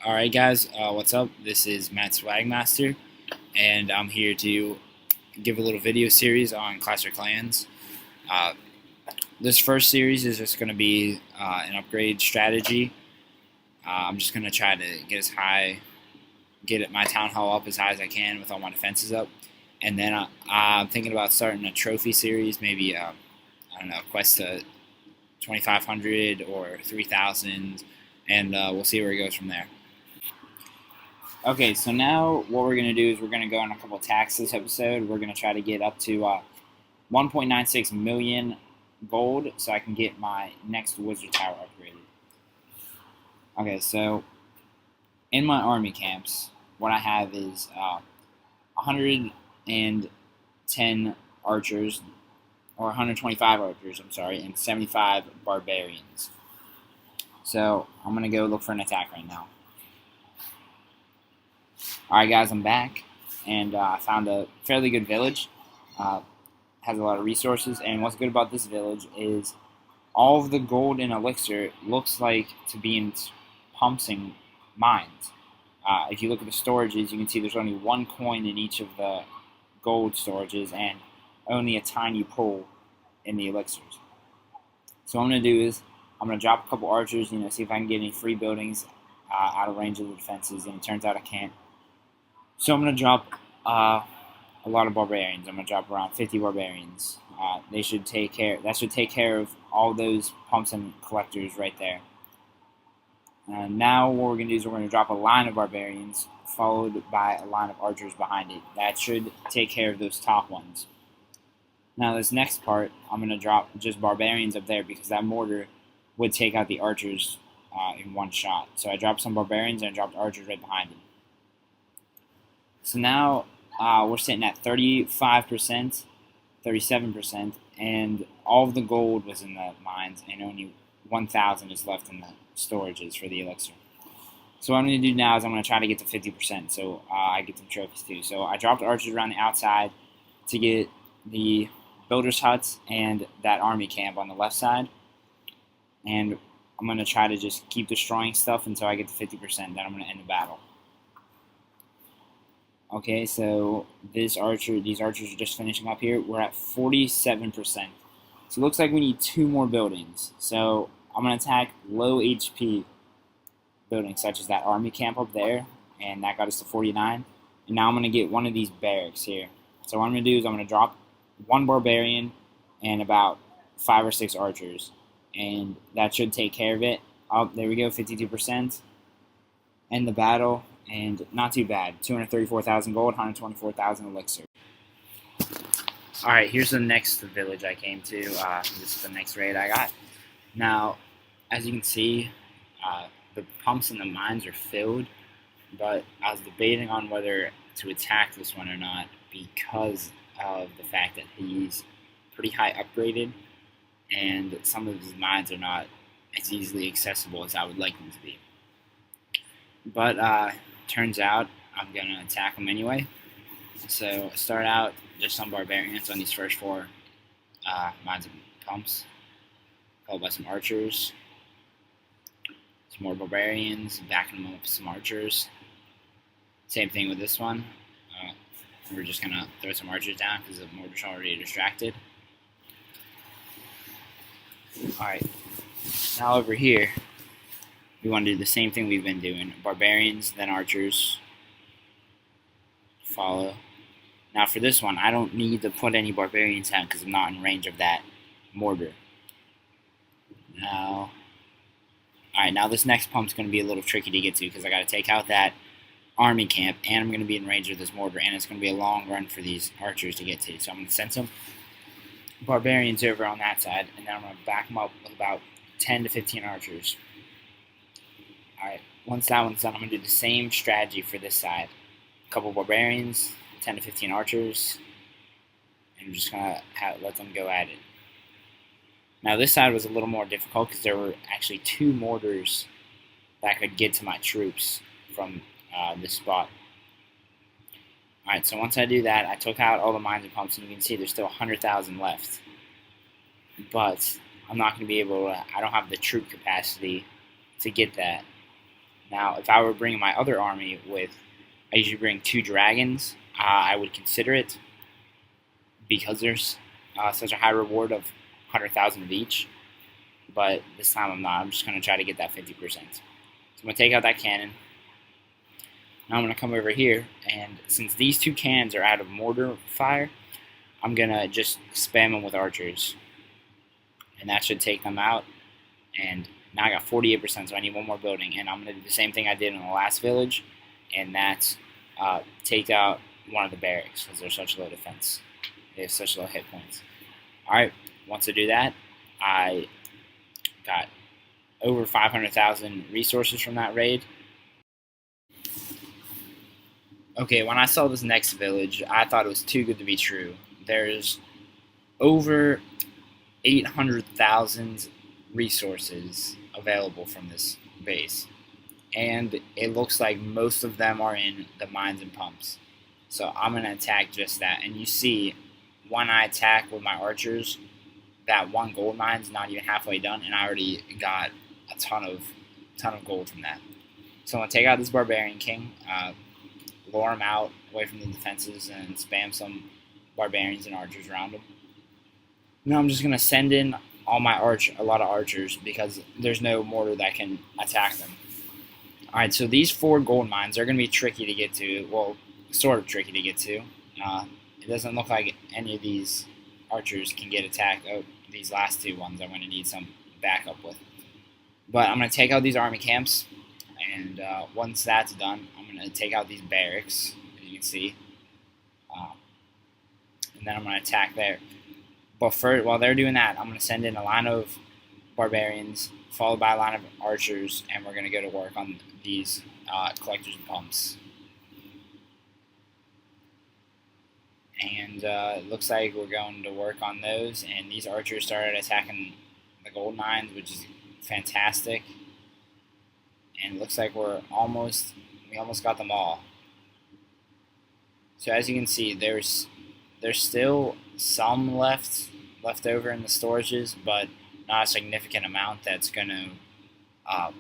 Alright guys, what's up? This is Matt Swagmaster, and I'm here to give a little video series on Clash of Clans. Uh, this first series is just going to be an upgrade strategy. I'm just going to try to get my town hall up as high as I can with all my defenses up. And then I'm thinking about starting a trophy series, maybe, I don't know, quest to 2,500 or 3,000, and we'll see where it goes from there. Okay, so now what we're going to do is we're going to go on a couple attacks this episode. We're going to try to get up to 1.96 million gold so I can get my next wizard tower upgraded. Okay, so in my army camps, what I have is 110 archers, or 125 archers, I'm sorry, and 75 barbarians. So I'm going to go look for an attack right now. Alright guys, I'm back, and I found a fairly good village. Has a lot of resources, and what's good about this village is all of the gold and elixir looks like to be in pumps and mines. If you look at the storages, you can see there's only one coin in each of the gold storages and only a tiny pool in the elixirs. So what I'm going to do is I'm going to drop a couple archers, see if I can get any free buildings out of range of the defenses, and it turns out I can't. So I'm going to drop a lot of barbarians. I'm going to drop around 50 barbarians. That should take care of all those pumps and collectors right there. Now what we're going to do is we're going to drop a line of barbarians followed by a line of archers behind it. That should take care of those top ones. Now this next part, I'm going to drop just barbarians up there because that mortar would take out the archers in one shot. So I dropped some barbarians and I dropped archers right behind it. So now we're sitting at 35%, 37%, and all of the gold was in the mines, and only 1,000 is left in the storages for the elixir. So what I'm going to do now is I'm going to try to get to 50%, so I get some trophies too. So I dropped archers around the outside to get the builders' huts and that army camp on the left side, and I'm going to try to just keep destroying stuff until I get to 50%, then I'm going to end the battle. Okay, so these archers are just finishing up here. We're at 47%. So it looks like we need 2 more buildings. So I'm going to attack low HP buildings, such as that army camp up there, and that got us to 49. And now I'm going to get one of these barracks here. So what I'm going to do is I'm going to drop 1 barbarian and about 5 or 6 archers, and that should take care of it. Oh, there we go, 52%. End the battle. And not too bad. 234,000 gold, 124,000 elixir. Alright, here's the next village I came to. This is the next raid I got. Now, as you can see, the pumps and the mines are filled, but I was debating on whether to attack this one or not because of the fact that he's pretty high upgraded, and some of his mines are not as easily accessible as I would like them to be. But turns out I'm going to attack them anyway. So start out just some barbarians on these first 4 mines and pumps, followed by some archers, some more barbarians, backing them up with some archers. Same thing with this one. We're just going to throw some archers down because the mortar's already distracted. Alright, now over here, we want to do the same thing we've been doing. Barbarians, then archers. Follow. Now for this one, I don't need to put any barbarians down because I'm not in range of that mortar. Now, alright, now this next pump's going to be a little tricky to get to because I got to take out that army camp, and I'm going to be in range of this mortar, and it's going to be a long run for these archers to get to. So I'm going to send some barbarians over on that side, and then I'm going to back them up with about 10 to 15 archers. Alright, once that one's done, I'm going to do the same strategy for this side. A couple barbarians, 10 to 15 archers, and I'm just going to let them go at it. Now this side was a little more difficult because there were actually 2 mortars that could get to my troops from this spot. Alright, so once I do that, I took out all the mines and pumps, and you can see there's still 100,000 left. But I'm not going to be able to, I don't have the troop capacity to get that. Now, if I were bringing my other army with, I usually bring 2 dragons, I would consider it because there's such a high reward of 100,000 of each. But this time I'm not. I'm just going to try to get that 50%. So I'm going to take out that cannon. Now I'm going to come over here, and since these 2 cannons are out of mortar fire, I'm going to just spam them with archers. And that should take them out. And now I got 48%, so I need 1 more building. And I'm going to do the same thing I did in the last village, and that's take out one of the barracks because they're such low defense. They have such low hit points. Alright, once I do that, I got over 500,000 resources from that raid. Okay, when I saw this next village, I thought it was too good to be true. There's over 800,000 resources available from this base, and it looks like most of them are in the mines and pumps. So I'm going to attack just that, and you see when I attack with my archers, that 1 gold mine's not even halfway done, and I already got a ton of gold from that. So I'm going to take out this Barbarian King, lure him out away from the defenses, and spam some Barbarians and Archers around him. Now I'm just going to send in all my a lot of Archers, because there's no mortar that can attack them. Alright, so these 4 gold mines are going to be tricky to get to, well, sort of tricky to get to. It doesn't look like any of these archers can get attacked. Oh, these last 2 ones I'm going to need some backup with. But I'm going to take out these army camps, and once that's done, I'm going to take out these barracks, as you can see. And then I'm going to attack there. But while they're doing that, I'm going to send in a line of barbarians, followed by a line of archers, and we're going to go to work on these collectors and pumps. And it looks like we're going to work on those, and these archers started attacking the gold mines, which is fantastic. And it looks like we almost got them all. So as you can see, there's still some left over in the storages, but not a significant amount that's going to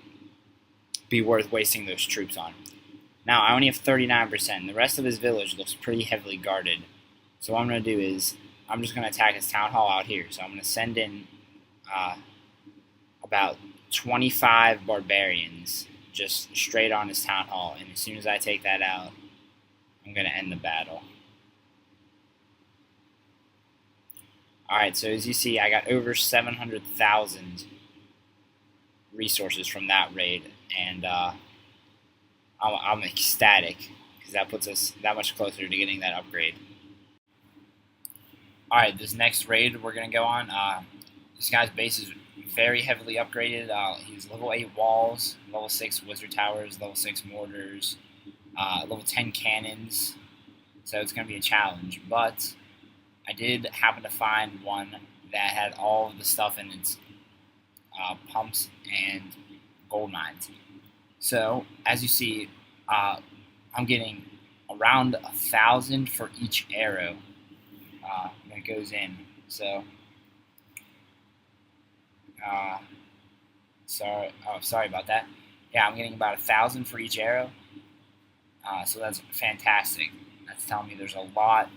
be worth wasting those troops on. Now I only have 39%. The rest of his village looks pretty heavily guarded. So what I'm going to do is I'm just going to attack his town hall out here. So I'm going to send in about 25 barbarians just straight on his town hall. And as soon as I take that out, I'm going to end the battle. Alright, so as you see, I got over 700,000 resources from that raid. And I'm ecstatic, because that puts us that much closer to getting that upgrade. Alright, this next raid we're going to go on, this guy's base is very heavily upgraded. He's level 8 walls, level 6 wizard towers, level 6 mortars, level 10 cannons, so it's going to be a challenge. But I did happen to find one that had all of the stuff in its pumps and gold mines. So, as you see, I'm getting around 1,000 for each arrow that goes in. So, sorry about that. Yeah, I'm getting about 1,000 for each arrow. So that's fantastic. That's telling me there's a lot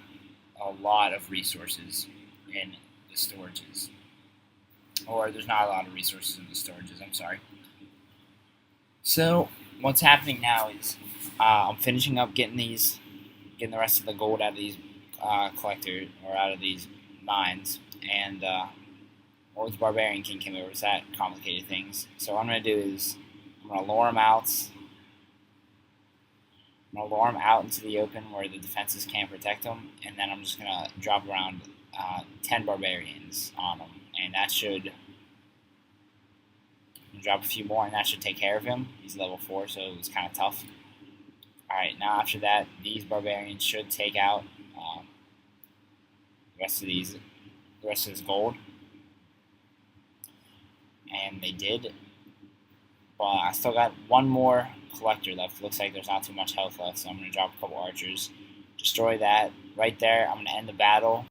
of resources in the storages. Or there's not a lot of resources in the storages, I'm sorry. So, what's happening now is I'm finishing up getting the rest of the gold out of these collectors, or out of these mines, and well, this Barbarian King came over, so that complicated things. So what I'm going to do is I'm going to lure him out. I'm going to lure him out into the open where the defenses can't protect him, and then I'm just going to drop around 10 barbarians on him, and that should drop a few more, and that should take care of him. He's level 4, so it's kind of tough. Alright, now after that, these barbarians should take out the rest of his gold. And they did. But I still got one more collector left. Looks like there's not too much health left, so I'm going to drop a couple archers. Destroy that. Right there, I'm going to end the battle.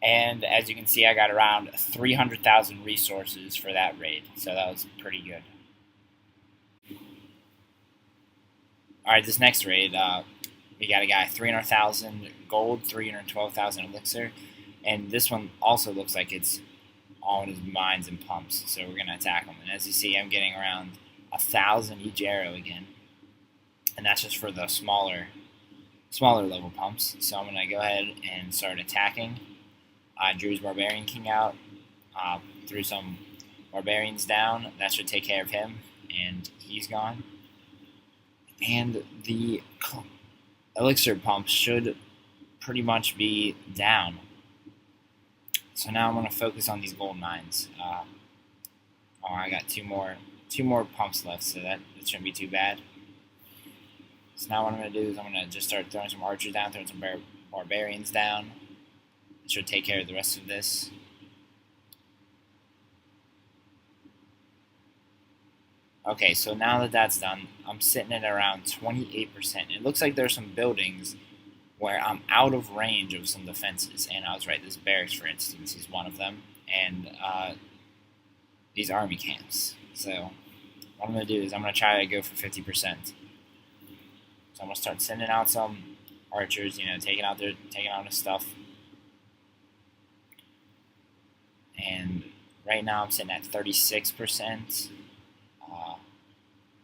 And as you can see, I got around 300,000 resources for that raid. So that was pretty good. Alright, this next raid, we got a guy 300,000 gold, 312,000 elixir, and this one also looks like it's all in his mines and pumps, so we're going to attack him. And as you see, I'm getting around 1,000 each arrow again, and that's just for the smaller level pumps. So I'm going to go ahead and start attacking. I drew his Barbarian King out, threw some Barbarians down. That should take care of him, and he's gone. And the elixir pumps should pretty much be down. So now I'm going to focus on these gold mines. I got two more pumps left, so that shouldn't be too bad. So now what I'm going to do is I'm going to just start throwing some archers down, throwing some barbarians down. It should take care of the rest of this. Okay, so now that that's done, I'm sitting at around 28%. It looks like there's some buildings where I'm out of range of some defenses, and I was right. This barracks, for instance, is one of them, and these army camps. So what I'm going to do is I'm going to try to go for 50%. So I'm going to start sending out some archers, taking out his stuff. And right now I'm sitting at 36%.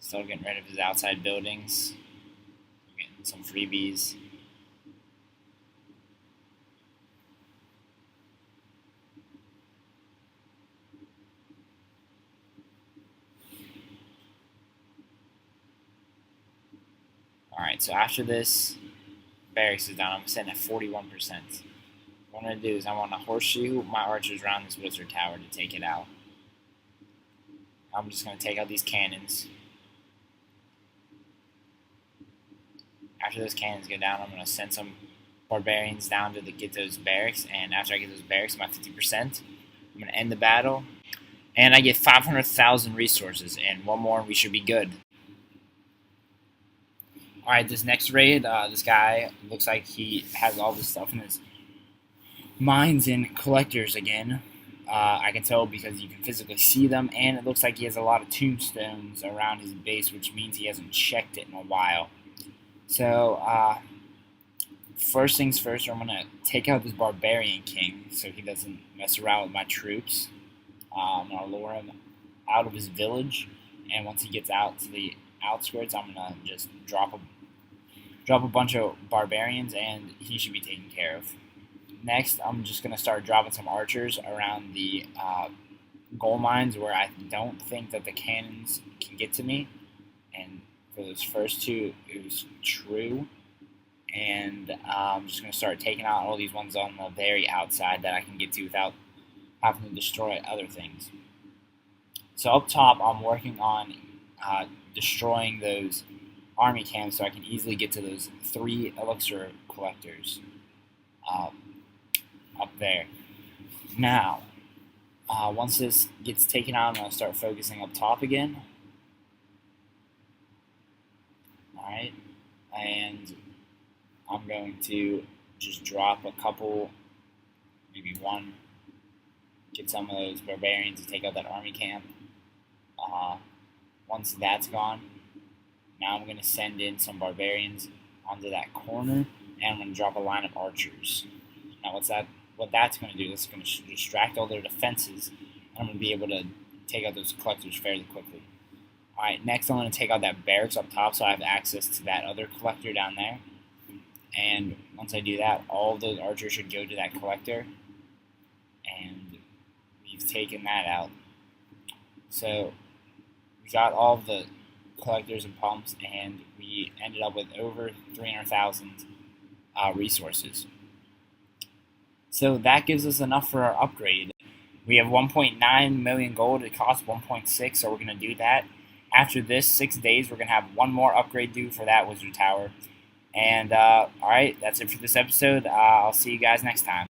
Still getting rid of his outside buildings. Getting some freebies. Alright, so after this barracks is done, I'm sitting at 41%. What I'm going to do is I want to horseshoe my archers around this wizard tower to take it out. I'm just going to take out these cannons. After those cannons go down, I'm going to send some barbarians down to get those barracks, and after I get those barracks, I'm at 50%. I'm going to end the battle, and I get 500,000 resources, and one more, and we should be good. Alright, this next raid, this guy looks like he has all this stuff in his mines and collectors again. I can tell because you can physically see them, and it looks like he has a lot of tombstones around his base, which means he hasn't checked it in a while. So, first things first, I'm going to take out this Barbarian King so he doesn't mess around with my troops. I'm going to lure him out of his village, and once he gets out to the outskirts, I'm going to just drop a bunch of barbarians, and he should be taken care of. Next, I'm just going to start dropping some archers around the gold mines where I don't think that the cannons can get to me, and for those first two, it was true. And I'm just going to start taking out all these ones on the very outside that I can get to without having to destroy other things. So up top, I'm working on destroying those army camps so I can easily get to those 3 elixir collectors up there. Now, once this gets taken out, I'm going to start focusing up top again. Alright, and I'm going to just drop a couple, maybe one, get some of those barbarians to take out that army camp. Once that's gone, now I'm going to send in some barbarians onto that corner, and I'm going to drop a line of archers. Now what that's going to do is it's going to distract all their defenses, and I'm going to be able to take out those collectors fairly quickly. Alright, next I'm going to take out that barracks up top so I have access to that other collector down there. And once I do that, all of those archers should go to that collector. And we've taken that out. So we got all of the collectors and pumps, and we ended up with over 300,000 resources. So that gives us enough for our upgrade. We have 1.9 million gold. It costs 1.6, so we're going to do that. After this 6 days, we're going to have one more upgrade due for that wizard tower. And, alright, that's it for this episode. I'll see you guys next time.